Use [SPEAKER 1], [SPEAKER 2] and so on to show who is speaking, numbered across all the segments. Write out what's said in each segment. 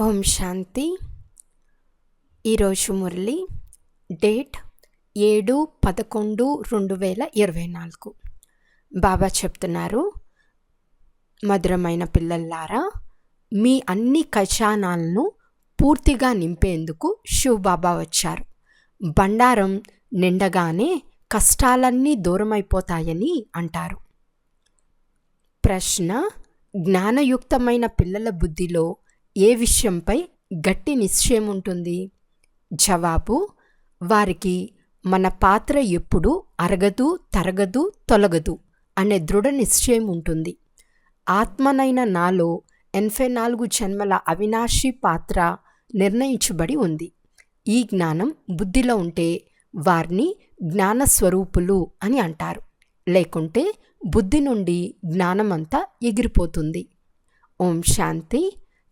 [SPEAKER 1] ఓం శాంతి. ఈరోజు మురళి డేట్ 7/11/2024. బాబా చెప్తున్నారు, మధురమైన పిల్లల్లారా, మీ అన్ని ఖజానాలను పూర్తిగా నింపేందుకు శివ్ బాబా వచ్చారు. బండారం నిండగానే కష్టాలన్నీ దూరమైపోతాయని అంటారు. ప్రశ్న: జ్ఞానయుక్తమైన పిల్లల బుద్ధిలో ఏ విషయంపై గట్టి నిశ్చయం ఉంటుంది? జవాబు: వారికి మన పాత్ర ఎప్పుడూ అరగదు, తరగదు, తొలగదు అనే దృఢ నిశ్చయం ఉంటుంది. ఆత్మనైన నాలో 84 జన్మల అవినాశి పాత్ర నిర్ణయించబడి ఉంది. ఈ జ్ఞానం బుద్ధిలో ఉంటే వారిని జ్ఞానస్వరూపులు అని అంటారు. లేకుంటే బుద్ధి నుండి జ్ఞానమంతా ఎగిరిపోతుంది. ఓం శాంతి.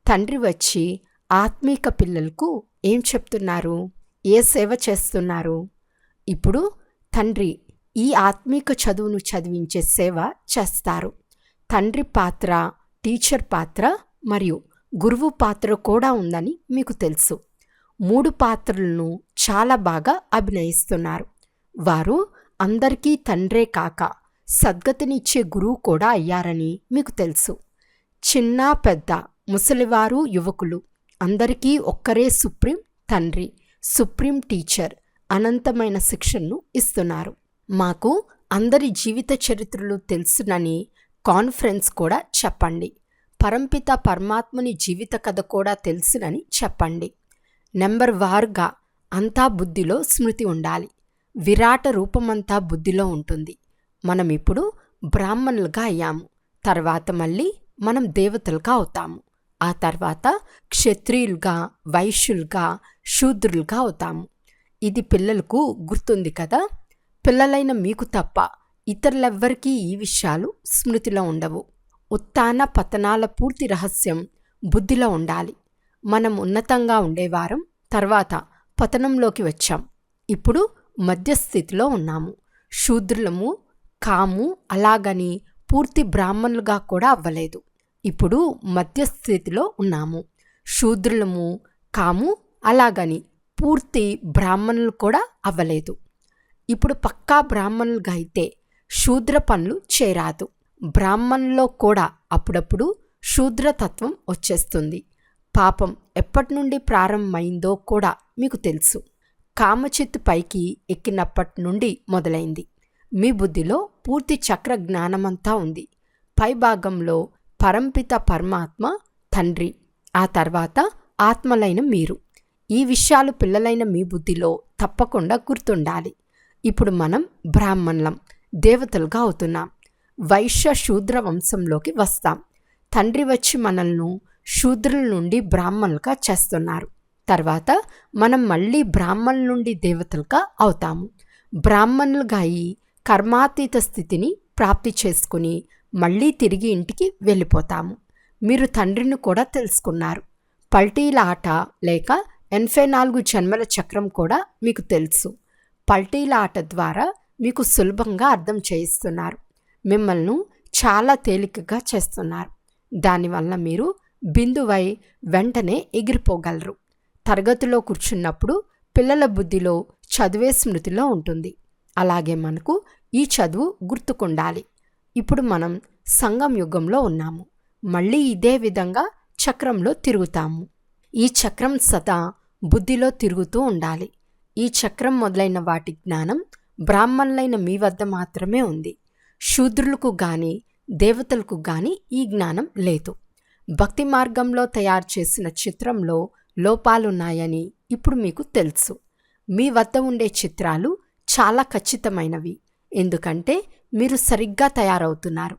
[SPEAKER 1] తండ్రి వచ్చి ఆత్మీక పిల్లలకు ఏం చెప్తున్నారు? ఏ సేవ చేస్తున్నారు? ఇప్పుడు తండ్రి ఈ ఆత్మీక చదువును చదివించే సేవ చేస్తారు. తండ్రి పాత్ర, టీచర్ పాత్ర మరియు గురువు పాత్ర కూడా ఉందని మీకు తెలుసు. 3 పాత్రలను చాలా బాగా అభినయిస్తున్నారు. వారు అందరికీ తండ్రే కాక సద్గతినిచ్చే గురువు కూడా అయ్యారని మీకు తెలుసు. చిన్న పెద్ద, ముసలివారు, యువకులు అందరికీ ఒక్కరే సుప్రీం తండ్రి, సుప్రీం టీచర్ అనంతమైన శిక్షణను ఇస్తున్నారు. మాకు అందరి జీవిత చరిత్రలు తెలుసునని కాన్ఫరెన్స్ కూడా చెప్పండి. పరంపిత పరమాత్మని జీవిత కథ కూడా తెలుసునని చెప్పండి. నెంబర్ వారుగా అంతా బుద్ధిలో స్మృతి ఉండాలి. విరాట రూపమంతా బుద్ధిలో ఉంటుంది. మనం ఇప్పుడు బ్రాహ్మణులుగా అయ్యాము. తర్వాత మళ్ళీ మనం దేవతలుగా అవుతాము. ఆ తర్వాత క్షత్రియులుగా, వైశ్యులుగా, శూద్రులుగా అవుతాము. ఇది పిల్లలకు గుర్తుంది కదా. పిల్లలైన మీకు తప్ప ఇతరులెవ్వరికీ ఈ విషయాలు స్మృతిలో ఉండవు. ఉత్థాన పతనాల పూర్తి రహస్యం బుద్ధిలో ఉండాలి. మనం ఉన్నతంగా ఉండేవారం, తర్వాత పతనంలోకి వచ్చాం. ఇప్పుడు మధ్యస్థితిలో ఉన్నాము. శూద్రులము కాము, అలాగని పూర్తి బ్రాహ్మణులుగా కూడా అవ్వలేదు. ఇప్పుడు మధ్యస్థితిలో ఉన్నాము. శూద్రులము కాము, అలాగని పూర్తి బ్రాహ్మణులు కూడా అవ్వలేదు. ఇప్పుడు పక్కా బ్రాహ్మణులుగా అయితే శూద్ర పనులు చేయరాదు. బ్రాహ్మణుల్లో కూడా అప్పుడప్పుడు శూద్రతత్వం వచ్చేస్తుంది. పాపం ఎప్పటి నుండి ప్రారంభమైందో కూడా మీకు తెలుసు. కామచిత్తు పైకి ఎక్కినప్పటి నుండి మొదలైంది. మీ బుద్ధిలో పూర్తి చక్ర జ్ఞానమంతా ఉంది. పైభాగంలో పరంపిత పరమాత్మ తండ్రి, ఆ తర్వాత ఆత్మలైన మీరు. ఈ విషయాలు పిల్లలైన మీ బుద్ధిలో తప్పకుండా గుర్తుండాలి. ఇప్పుడు మనం బ్రాహ్మణులం, దేవతలుగా అవుతున్నాం. వైశ్య శూద్ర వంశంలోకి వస్తాం. తండ్రి వచ్చి మనల్ని శూద్రుల నుండి బ్రాహ్మణులుగా చేస్తున్నారు. తర్వాత మనం మళ్ళీ బ్రాహ్మణుల నుండి దేవతలుగా అవుతాము. బ్రాహ్మణులుగా అయి కర్మాతీత స్థితిని ప్రాప్తి చేసుకుని మళ్ళీ తిరిగి ఇంటికి వెళ్ళిపోతాము. మీరు తండ్రిని కూడా తెలుసుకున్నారు. పల్టీల ఆట లేక 84 జన్మల చక్రం కూడా మీకు తెలుసు. పల్టీల ఆట ద్వారా మీకు సులభంగా అర్థం చేయిస్తున్నారు. మిమ్మల్ని చాలా తేలికగా చేస్తున్నారు. దానివల్ల మీరు బిందువై వెంటనే ఎగిరిపోగలరు. తరగతిలో కూర్చున్నప్పుడు పిల్లల బుద్ధిలో చదివే స్మృతిలో ఉంటుంది. అలాగే మనకు ఈ చదువు గుర్తుకుండాలి. ఇప్పుడు మనం సంగం యుగంలో ఉన్నాము. మళ్ళీ ఇదే విధంగా చక్రంలో తిరుగుతాము. ఈ చక్రం సదా బుద్ధిలో తిరుగుతూ ఉండాలి. ఈ చక్రం మొదలైన వాటి జ్ఞానం బ్రాహ్మణులైన మీ వద్ద మాత్రమే ఉంది. శూద్రులకు గాని దేవతలకు గాని ఈ జ్ఞానం లేదు. భక్తి మార్గంలో తయారు చేసిన చిత్రంలో లోపాలున్నాయని ఇప్పుడు మీకు తెలుసు. మీ వద్ద ఉండే చిత్రాలు చాలా ఖచ్చితమైనవి. ఎందుకంటే మీరు సరిగ్గా తయారవుతున్నారు.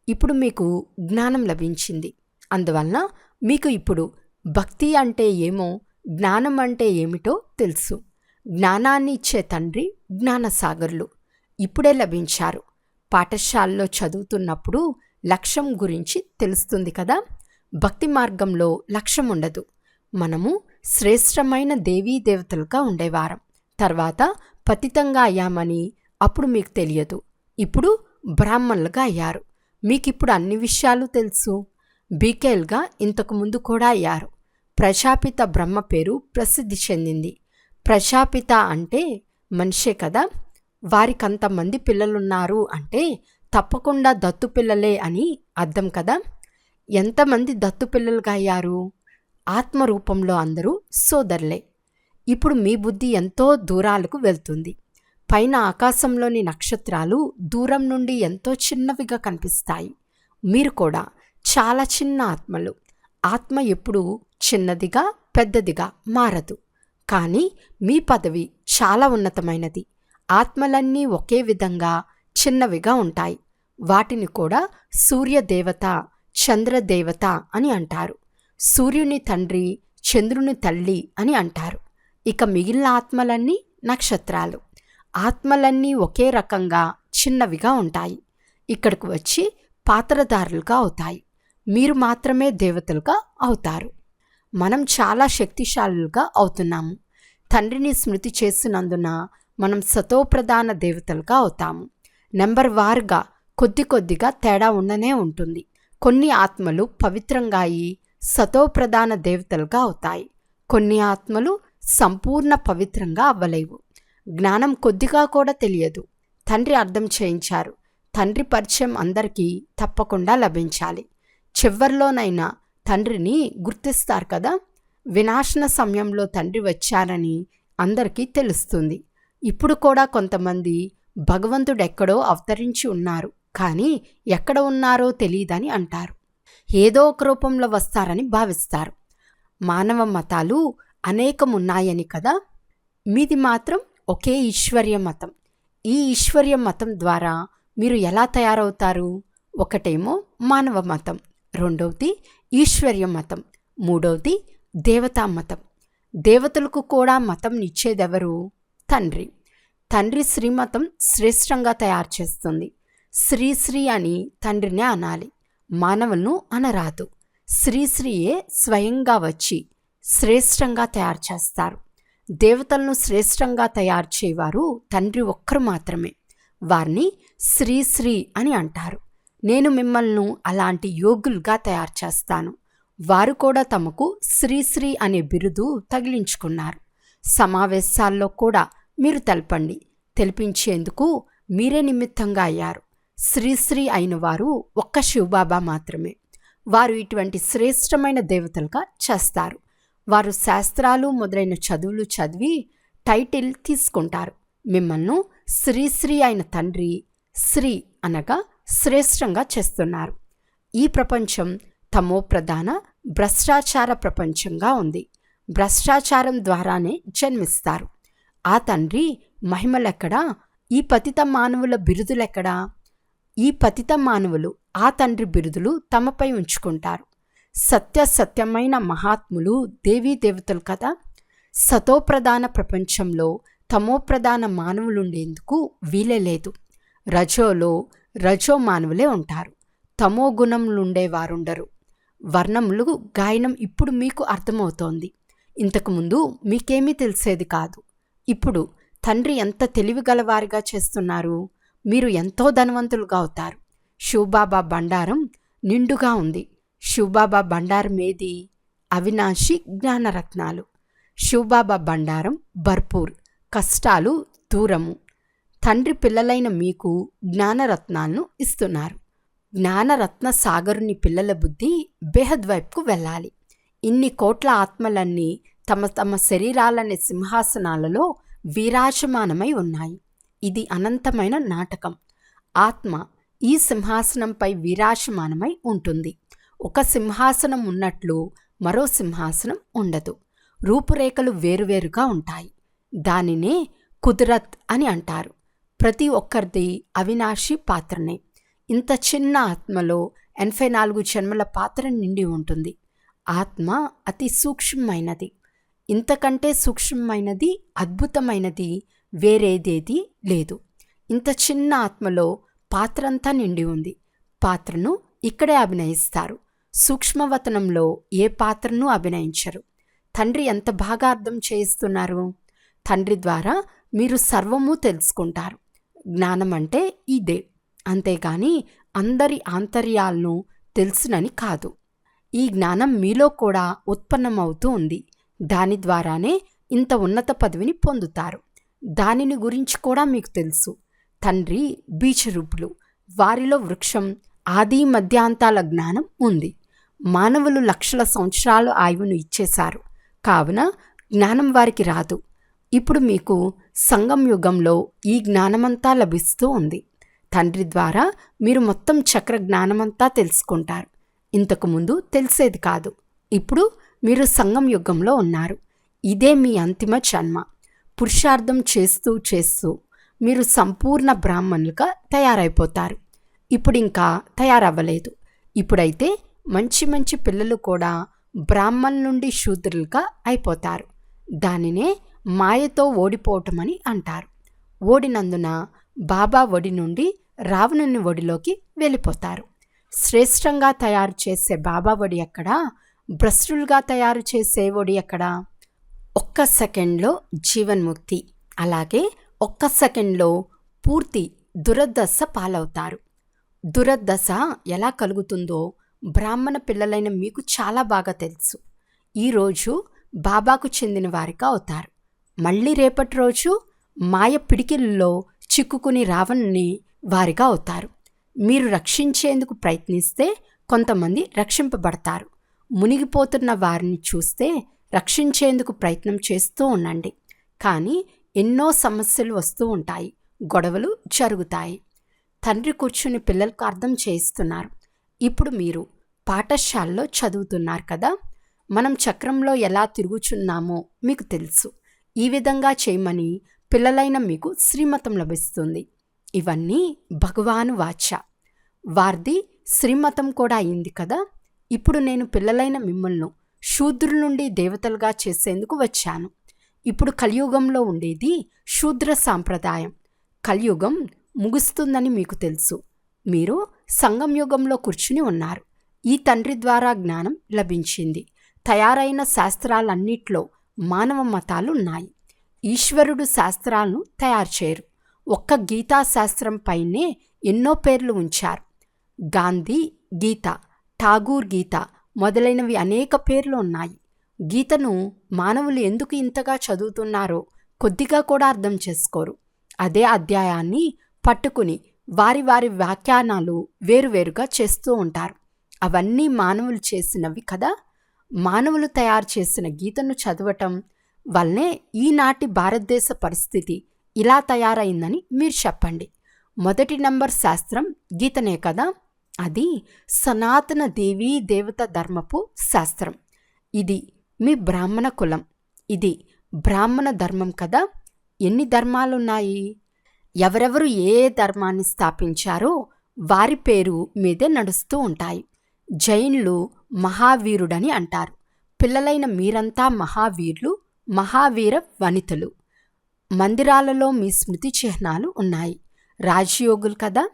[SPEAKER 1] ఇప్పుడు మీకు జ్ఞానం లభించింది. అందువలన మీకు ఇప్పుడు భక్తి అంటే ఏమో, జ్ఞానం అంటే ఏమిటో తెలుసు. జ్ఞానాన్ని ఇచ్చే తండ్రి జ్ఞానసాగర్లు ఇప్పుడే లభించారు. పాఠశాలలో చదువుతున్నప్పుడు లక్ష్యం గురించి తెలుస్తుంది కదా. భక్తి మార్గంలో లక్ష్యం ఉండదు. మనము శ్రేష్టమైన దేవీ దేవతలుగా ఉండేవారం. తర్వాత పతితంగా అయ్యామని అప్పుడు మీకు తెలియదు. ఇప్పుడు బ్రాహ్మణులుగా అయ్యారు. మీకిప్పుడు అన్ని విషయాలు తెలుసు. బీకేల్గా ఇంతకు ముందు కూడా అయ్యారు. ప్రజాపిత బ్రహ్మ పేరు ప్రసిద్ధి చెందింది. ప్రజాపిత అంటే మనిషే కదా. వారికంతమంది పిల్లలున్నారు అంటే తప్పకుండా దత్తు పిల్లలే అని అర్థం కదా. ఎంతమంది దత్తు పిల్లలుగా అయ్యారు? ఆత్మరూపంలో అందరూ సోదరులే. ఇప్పుడు మీ బుద్ధి ఎంతో దూరాలకు వెళ్తుంది. పైన ఆకాశంలోని నక్షత్రాలు దూరం నుండి ఎంతో చిన్నవిగా కనిపిస్తాయి. మీరు కూడా చాలా చిన్న ఆత్మలు. ఆత్మ ఎప్పుడూ చిన్నదిగా పెద్దదిగా మారదు. కానీ మీ పదవి చాలా ఉన్నతమైనది. ఆత్మలన్నీ ఒకే విధంగా చిన్నవిగా ఉంటాయి. వాటిని కూడా సూర్యదేవత, చంద్రదేవత అని అంటారు. సూర్యుని తండ్రి, చంద్రుని తల్లి అని అంటారు. ఇక మిగిలిన ఆత్మలన్నీ నక్షత్రాలు. ఆత్మలన్నీ ఒకే రకంగా చిన్నవిగా ఉంటాయి. ఇక్కడికి వచ్చి పాత్రధారులుగా అవుతాయి. మీరు మాత్రమే దేవతలుగా అవుతారు. మనం చాలా శక్తిశాలులుగా అవుతున్నాము. తండ్రిని స్మృతి చేసినందున మనం సతోప్రధాన దేవతలుగా అవుతాము. నెంబర్ వారుగా కొద్ది కొద్దిగా తేడా ఉండనే ఉంటుంది. కొన్ని ఆత్మలు పవిత్రంగా అయి సతోప్రధాన దేవతలుగా అవుతాయి. కొన్ని ఆత్మలు సంపూర్ణ పవిత్రంగా అవ్వలేవు. జ్ఞానం కొద్దిగా కూడా తెలియదు. తండ్రి అర్థం చేయించారు. తండ్రి పరిచయం అందరికీ తప్పకుండా లభించాలి. చివర్లోనైనా తండ్రిని గుర్తిస్తారు కదా. వినాశన సమయంలో తండ్రి వచ్చారని అందరికీ తెలుస్తుంది. ఇప్పుడు కూడా కొంతమంది భగవంతుడు ఎక్కడో అవతరించి ఉన్నారు, కానీ ఎక్కడ ఉన్నారో తెలియదని అంటారు. ఏదో ఒక రూపంలో వస్తారని భావిస్తారు. మానవ మతాలు అనేకమున్నాయని కదా. మీది మాత్రం ఒకే ఈశ్వర్య మతం. ఈ ఈశ్వర్య మతం ద్వారా మీరు ఎలా తయారవుతారు? ఒకటేమో మానవ మతం, రెండవది ఈశ్వర్య మతం, మూడవది దేవతా మతం. దేవతలకు కూడా మతం నిచ్చేదెవరు? తండ్రి. తండ్రి శ్రీమతం శ్రేష్టంగా తయారు చేస్తుంది. శ్రీశ్రీ అని తండ్రినే అనాలి, మానవులను అనరాదు. శ్రీశ్రీయే స్వయంగా వచ్చి శ్రేష్టంగా తయారు చేస్తారు. దేవతలను శ్రేష్టంగా తయారు చేయవారు తండ్రి ఒక్కరు మాత్రమే. వారిని శ్రీశ్రీ అని అంటారు. నేను మిమ్మల్ని అలాంటి యోగులుగా తయారు చేస్తాను. వారు కూడా తమకు శ్రీశ్రీ అనే బిరుదు తగిలించుకున్నారు. సమావేశాల్లో కూడా మీరు తెలపండి. తెలిపించేందుకు మీరే నిమిత్తంగా అయ్యారు. శ్రీశ్రీ అయిన వారు ఒక్క శివబాబా మాత్రమే. వారు ఇటువంటి శ్రేష్టమైన దేవతలుగా చేస్తారు. వారు శాస్త్రాలు మొదలైన చదువులు చదివి టైటిల్ తీసుకుంటారు. మిమ్మల్ని శ్రీశ్రీ అయిన తండ్రి, శ్రీ అనగా శ్రేష్టంగా చేస్తున్నారు. ఈ ప్రపంచం తమో ప్రధాన భ్రష్టాచార ప్రపంచంగా ఉంది. భ్రష్టాచారం ద్వారానే జన్మిస్తారు. ఆ తండ్రి మహిమలెక్కడా? ఈ పతిత మానవుల బిరుదులెక్కడా? ఈ పతిత మానవులు ఆ తండ్రి బిరుదులు తమపై ఉంచుకుంటారు. సత్యమైన మహాత్ములు దేవీ దేవతలు కదా. సతోప్రధాన ప్రపంచంలో తమోప్రధాన మానవులుండేందుకు వీలే లేదు. రజో మానవులే ఉంటారు. తమో గుణంలుండేవారుండరు. వర్ణములు గాయనం ఇప్పుడు మీకు అర్థమవుతోంది. ఇంతకుముందు మీకేమీ తెలిసేది కాదు. ఇప్పుడు తండ్రి ఎంత తెలివిగలవారిగా చేస్తున్నారు. మీరు ఎంతో ధనవంతులుగా అవుతారు. శివబాబా బండారం నిండుగా ఉంది. శివబాబా బండారం ఏది? అవినాశి జ్ఞానరత్నాలు. శివబాబా బండారం భర్పూర్, కష్టాలు దూరము. తండ్రి పిల్లలైన మీకు జ్ఞానరత్నాలను ఇస్తున్నారు. జ్ఞానరత్న సాగరుని పిల్లల బుద్ధి బేహద్ వైపుకు వెళ్ళాలి. ఇన్ని కోట్ల ఆత్మలన్నీ తమ తమ శరీరాలనే సింహాసనాలలో విరాజమానమై ఉన్నాయి. ఇది అనంతమైన నాటకం. ఆత్మ ఈ సింహాసనంపై విరాజమానమై ఉంటుంది. ఒక సింహాసనం ఉన్నట్లు మరో సింహాసనం ఉండదు. రూపురేఖలు వేరువేరుగా ఉంటాయి. దానినే కుదరత్ అని అంటారు. ప్రతి ఒక్కరిది అవినాశి పాత్రనే. ఇంత చిన్న ఆత్మలో 84 జన్మల పాత్ర నిండి ఉంటుంది. ఆత్మ అతి సూక్ష్మమైనది. ఇంతకంటే సూక్ష్మమైనది, అద్భుతమైనది వేరేదేది లేదు. ఇంత చిన్న ఆత్మలో పాత్రంతా నిండి ఉంది. పాత్రను ఇక్కడే అభినయిస్తారు. సూక్ష్మవతనంలో ఏ పాత్రను అభినయించరు. తండ్రి ఎంత బాగా అర్థం చేయిస్తున్నారు. తండ్రి ద్వారా మీరు సర్వము తెలుసుకుంటారు. జ్ఞానం అంటే ఇదే, అంతేగాని అందరి ఆంతర్యాలను తెలుసునని కాదు. ఈ జ్ఞానం మీలో కూడా ఉత్పన్నమవుతూ ఉంది. దాని ద్వారానే ఇంత ఉన్నత పదవిని పొందుతారు. దానిని గురించి కూడా మీకు తెలుసు. తండ్రి బీజరూపులు, వారిలో వృక్షం ఆది మధ్యాంతాల జ్ఞానం ఉంది. మానవులు లక్షల సంవత్సరాల ఆయువును ఇచ్చేశారు, కావున జ్ఞానం వారికి రాదు. ఇప్పుడు మీకు సంగం యుగంలో ఈ జ్ఞానమంతా లభిస్తూ ఉంది. తండ్రి ద్వారా మీరు మొత్తం చక్ర జ్ఞానమంతా తెలుసుకుంటారు. ఇంతకుముందు తెలిసేది కాదు. ఇప్పుడు మీరు సంగం యుగంలో ఉన్నారు. ఇదే మీ అంతిమ జన్మ. పురుషార్థం చేస్తూ చేస్తూ మీరు సంపూర్ణ బ్రాహ్మణులుగా తయారైపోతారు. ఇప్పుడు ఇంకా తయారవ్వలేదు. ఇప్పుడైతే మంచి మంచి పిల్లలు కూడా బ్రాహ్మణుల నుండి శూద్రులుగా అయిపోతారు. దానినే మాయతో ఓడిపోవటమని అంటారు. ఓడినందున బాబా ఒడి నుండి రావణుని ఒడిలోకి వెళ్ళిపోతారు. శ్రేష్టంగా తయారు చేసే బాబా ఒడి ఎక్కడా? భ్రష్టులుగా తయారు చేసే ఒడి ఎక్కడా? ఒక్క సెకండ్లో జీవన్ముక్తి, అలాగే ఒక్క సెకండ్లో పూర్తి దురదశ పాలవుతారు. దురదశ ఎలా కలుగుతుందో బ్రాహ్మణ పిల్లలైన మీకు చాలా బాగా తెలుసు. ఈరోజు బాబాకు చెందిన వారిగా అవుతారు. మళ్ళీ రేపటి రోజు మాయ పిడికిల్లో చిక్కుకుని రావణుని వారిగా అవుతారు. మీరు రక్షించేందుకు ప్రయత్నిస్తే కొంతమంది రక్షింపబడతారు. మునిగిపోతున్న వారిని చూస్తే రక్షించేందుకు ప్రయత్నం చేస్తూ ఉండండి. కానీ ఎన్నో సమస్యలు వస్తూ ఉంటాయి, గొడవలు జరుగుతాయి. తండ్రి కూర్చుని పిల్లలకు అర్థం చేయిస్తున్నారు. ఇప్పుడు మీరు పాఠశాలలో చదువుతున్నారు కదా. మనం చక్రంలో ఎలా తిరుగుచున్నామో మీకు తెలుసు. ఈ విధంగా చేయమని పిల్లలైన మీకు శ్రీమతం లభిస్తుంది. ఇవన్నీ భగవాను వాచ. వారిది శ్రీమతం కూడా అయింది కదా. ఇప్పుడు నేను పిల్లలైన మిమ్మల్ని శూద్రుల నుండి దేవతలుగా చేసేందుకు వచ్చాను. ఇప్పుడు కలియుగంలో ఉండేది శూద్ర సాంప్రదాయం. కలియుగం ముగుస్తుందని మీకు తెలుసు. మీరు సంగం యుగంలో కూర్చుని ఉన్నారు. ఈ తండ్రి ద్వారా జ్ఞానం లభించింది. తయారైన శాస్త్రాలన్నిట్లో మానవ మతాలు ఉన్నాయి. ఈశ్వరుడు శాస్త్రాలను తయారు చేయరు. ఒక్క గీతా శాస్త్రం పైనే ఎన్నో పేర్లు ఉంచారు. గాంధీ గీత, ఠాగూర్ గీత మొదలైనవి అనేక పేర్లు ఉన్నాయి. గీతను మానవులు ఎందుకు ఇంతగా చదువుతున్నారో కొద్దిగా కూడా అర్థం చేసుకోరు. అదే అధ్యాయాన్ని పట్టుకుని వారి వారి వ్యాఖ్యానాలు వేరువేరుగా చేస్తూ ఉంటారు. అవన్నీ మానవులు చేసినవి కదా. మానవులు తయారు చేసిన గీతను చదవటం వల్లనే ఈనాటి భారతదేశ పరిస్థితి ఇలా తయారైందని మీరు చెప్పండి. మొదటి నంబర్ శాస్త్రం గీతనే కదా. అది సనాతన దేవీ దేవత ధర్మపు శాస్త్రం. ఇది మీ బ్రాహ్మణ కులం, ఇది బ్రాహ్మణ ధర్మం కదా. ఎన్ని ధర్మాలున్నాయి? ఎవరెవరు ఏ ధర్మాన్ని స్థాపించారో వారి పేరు మీదే నడుస్తూ ఉంటాయి. జైన్లు మహావీరుడని అంటారు. పిల్లలైన మీరంతా మహావీరులు, మహావీర వనితలు. మందిరాలలో మీ స్మృతి చిహ్నాలు ఉన్నాయి. రాజయోగులు కదా.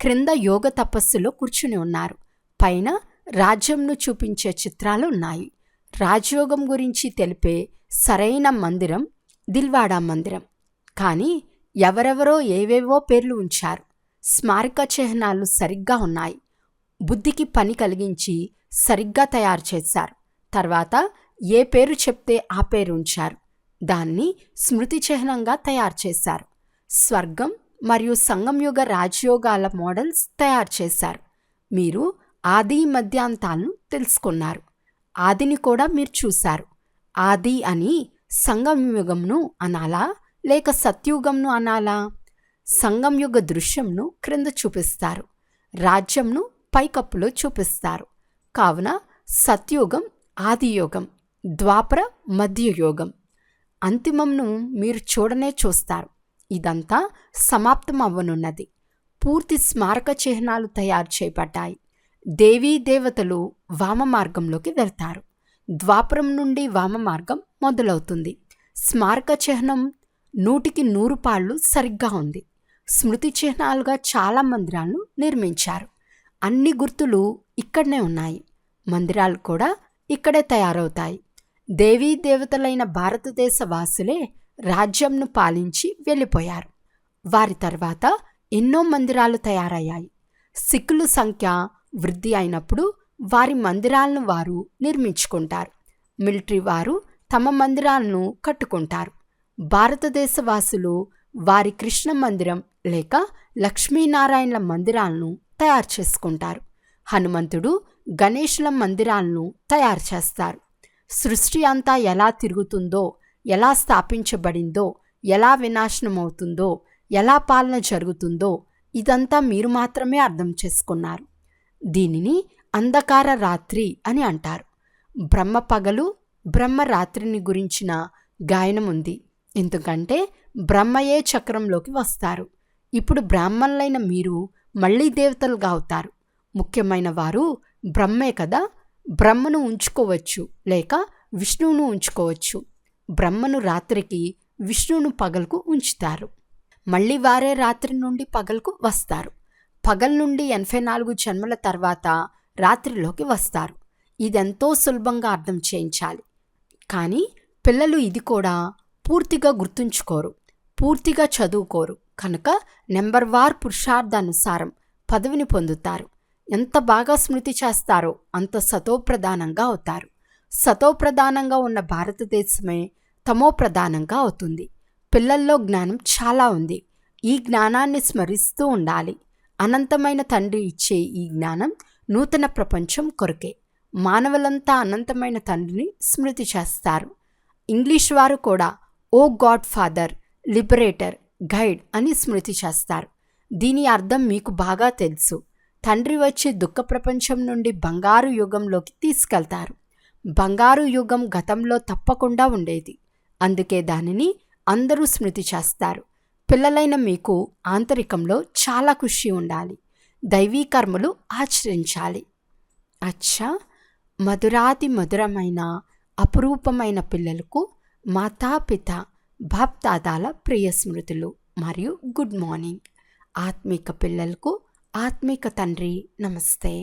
[SPEAKER 1] క్రింద యోగ తపస్సులో కూర్చుని ఉన్నారు. పైన రాజ్యంను చూపించే చిత్రాలు ఉన్నాయి. రాజయోగం గురించి తెలిపే సరైన మందిరం దిల్వాడా మందిరం. కానీ ఎవరెవరో ఏవేవో పేర్లు ఉంచారు. స్మారక చిహ్నాలు సరిగ్గా ఉన్నాయి. బుద్ధికి పని కలిగించి సరిగ్గా తయారు చేశారు. తర్వాత ఏ పేరు చెప్తే ఆ పేరు ఉంచారు. దాన్ని స్మృతి చిహ్నంగా తయారు చేశారు. స్వర్గం మరియు సంగంయుగ రాజయోగాల మోడల్స్ తయారు చేశారు. మీరు ఆది మధ్యాంతాలను తెలుసుకున్నారు. ఆదిని కూడా మీరు చూశారు. ఆది అని సంగంయుగంను అనాలా లేక సత్యుగంను అనాలా? సంగంయుగ దృశ్యంను క్రింద చూపిస్తారు, రాజ్యంను పైకప్పులో చూపిస్తారు. కావున సత్యుగం ఆదియోగం, ద్వాపర మధ్యయోగం, అంతిమంను మీరు చూడనే చూస్తారు. ఇదంతా సమాప్తం అవ్వనున్నది. పూర్తి స్మారక చిహ్నాలు తయారు చేయబడ్డాయి. దేవీ దేవతలు వామ మార్గంలోకి వెళ్తారు. ద్వాపరం నుండి వామ మార్గం మొదలవుతుంది. స్మారక చిహ్నం 100కి 100 పాళ్ళు సరిగ్గా ఉంది. స్మృతి చిహ్నాలుగా చాలా మందిరాలను నిర్మించారు. అన్ని గుర్తులు ఇక్కడనే ఉన్నాయి. మందిరాలు కూడా ఇక్కడే తయారవుతాయి. దేవీ దేవతలైన భారతదేశ వాసులే రాజ్యంను పాలించి వెళ్ళిపోయారు. వారి తర్వాత ఎన్నో మందిరాలు తయారయ్యాయి. సిక్కుల సంఖ్య వృద్ధి అయినప్పుడు వారి మందిరాలను వారు నిర్మించుకుంటారు. మిలిటరీ వారు తమ మందిరాలను కట్టుకుంటారు. భారతదేశ వాసులు వారి కృష్ణ మందిరం లేక లక్ష్మీనారాయణల మందిరాలను తయారు చేసుకుంటారు. హనుమంతుడు గణేశుల మందిరాలను తయారు చేస్తారు. సృష్టి అంతా ఎలా తిరుగుతుందో, ఎలా స్థాపించబడిందో, ఎలా వినాశనమవుతుందో, ఎలా పాలన జరుగుతుందో ఇదంతా మీరు మాత్రమే అర్థం చేసుకున్నారు. దీనిని అంధకార రాత్రి అని అంటారు. బ్రహ్మ పగలు, బ్రహ్మ రాత్రిని గురించిన గాయనం ఉంది. ఎందుకంటే బ్రహ్మయే చక్రంలోకి వస్తారు. ఇప్పుడు బ్రాహ్మణులైన మీరు మళ్ళీ దేవతలుగా అవుతారు. ముఖ్యమైన వారు బ్రహ్మే కదా. బ్రహ్మను ఉంచుకోవచ్చు లేక విష్ణువును ఉంచుకోవచ్చు. బ్రహ్మను రాత్రికి, విష్ణువును పగలుకు ఉంచుతారు. మళ్ళీ వారే రాత్రి నుండి పగలుకు వస్తారు. పగలు నుండి 84 జన్మల తర్వాత రాత్రిలోకి వస్తారు. ఇదెంతో సులభంగా అర్థం చేయించాలి. కానీ పిల్లలు ఇది కూడా పూర్తిగా గుర్తుంచుకోరు, పూర్తిగా చదువుకోరు. కనుక నెంబర్ వార్ పురుషార్థానుసారం పదవిని పొందుతారు. ఎంత బాగా స్మృతి చేస్తారో అంత సతోప్రధానంగా అవుతారు. సతోప్రధానంగా ఉన్న భారతదేశమే తమోప్రధానంగా అవుతుంది. పిల్లల్లో జ్ఞానం చాలా ఉంది. ఈ జ్ఞానాన్ని స్మరిస్తూ ఉండాలి. అనంతమైన తండ్రి ఇచ్చే ఈ జ్ఞానం నూతన ప్రపంచం కొరకే. మానవులంతా అనంతమైన తండ్రిని స్మృతి చేస్తారు. ఇంగ్లీష్ వారు కూడా ఓ గాడ్ ఫాదర్, లిబరేటర్, గైడ్ అని స్మృతి చేస్తారు. దీని అర్థం మీకు బాగా తెలుసు. తండ్రి వచ్చి దుఃఖ ప్రపంచం నుండి బంగారు యుగంలోకి తీసుకెళ్తారు. బంగారు యుగం గతంలో తప్పకుండా ఉండేది. అందుకే దానిని అందరూ స్మృతి చేస్తారు. పిల్లలైన మీకు ఆంతరికంలో చాలా ఖుషి ఉండాలి. దైవీ కర్మలు ఆచరించాలి. అచ్చా, మధురాతి మధురమైన అపురూపమైన పిల్లలకు మాతాపిత బాప్దాదాల ప్రియ స్మృతులు మరియు గుడ్ మార్నింగ్. ఆత్మిక పిల్లలకు ఆత్మిక తండ్రి నమస్తే.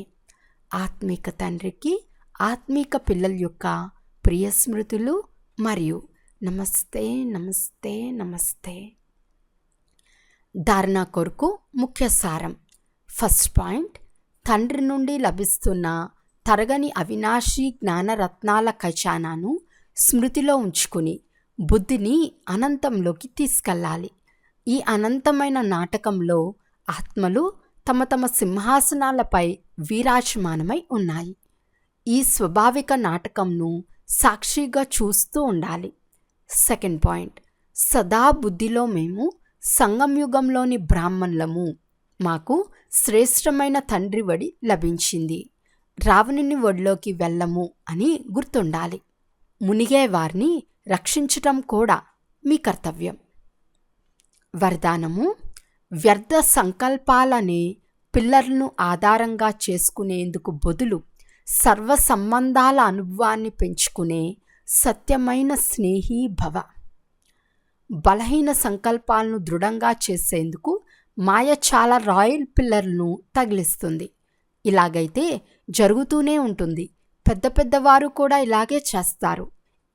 [SPEAKER 1] ఆత్మిక తండ్రికి ఆత్మిక పిల్లల యొక్క ప్రియ స్మృతులు మరియు నమస్తే నమస్తే నమస్తే. ధారణ కొరకు ముఖ్య సారం. ఫస్ట్ పాయింట్, తండ్రి నుండి లభిస్తున్న తరగని అవినాశి జ్ఞానరత్నాల ఖజానాను స్మృతిలో ఉంచుకుని బుద్ధిని అనంతంలోకి తీసుకెళ్ళాలి. ఈ అనంతమైన నాటకంలో ఆత్మలు తమ తమ సింహాసనాలపై వీరాజమానమై ఉన్నాయి. ఈ స్వాభావిక నాటకంను సాక్షిగా చూస్తూ ఉండాలి. సెకండ్ పాయింట్, సదా బుద్ధిలో మేము సంగంయుగంలోని బ్రాహ్మణులము. మాకు శ్రేష్టమైన తండ్రి వడి లభించింది. రావణుని ఒడిలోకి వెళ్ళము అని గుర్తుండాలి. మునిగే వారిని రక్షించటం కూడా మీ కర్తవ్యం. వరదానము: వ్యర్థ సంకల్పాలనే పిల్లర్లను ఆధారంగా చేసుకునేందుకు బదులు సర్వ సంబంధాల అనుభవాన్ని పెంచుకునే సత్యమైన స్నేహీ భవ. బలహీన సంకల్పాలను దృఢంగా చేసేందుకు మాయ చాలా రాయల్ పిల్లర్లను తగిలిస్తుంది. ఇలాగైతే జరుగుతూనే ఉంటుంది. పెద్ద పెద్దవారు కూడా ఇలాగే చేస్తారు.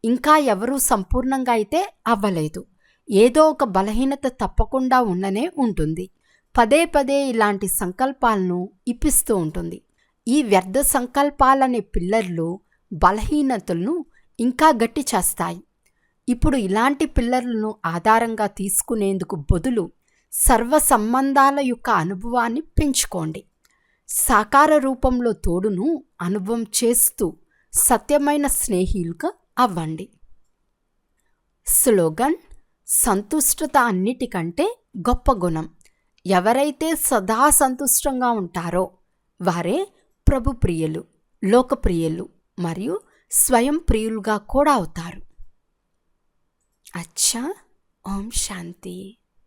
[SPEAKER 1] ఇంకా ఎవరూ సంపూర్ణంగా అయితే అవ్వలేదు. ఏదో ఒక బలహీనత తప్పకుండా ఉండనే ఉంటుంది. పదే పదే ఇలాంటి సంకల్పాలను ఇప్పిస్తూ ఉంటుంది. ఈ వ్యర్థ సంకల్పాలనే పిల్లర్లు బలహీనతలను ఇంకా గట్టి చేస్తాయి. ఇప్పుడు ఇలాంటి పిల్లర్లను ఆధారంగా తీసుకునేందుకు బదులు సర్వ సంబంధాల యొక్క అనుభవాన్ని పెంచుకోండి. సాకార రూపంలో తోడును అనుభవం చేస్తూ సత్యమైన స్నేహితులుగా అవ్వండి. స్లోగన్: సంతుష్టత అన్నిటికంటే గొప్ప గుణం. ఎవరైతే సదా సంతుష్టంగా ఉంటారో వారే ప్రభు ప్రియులు, లోకప్రియులు మరియు స్వయం ప్రియులుగా కూడా అవుతారు. అచ్చా, ఓం శాంతి.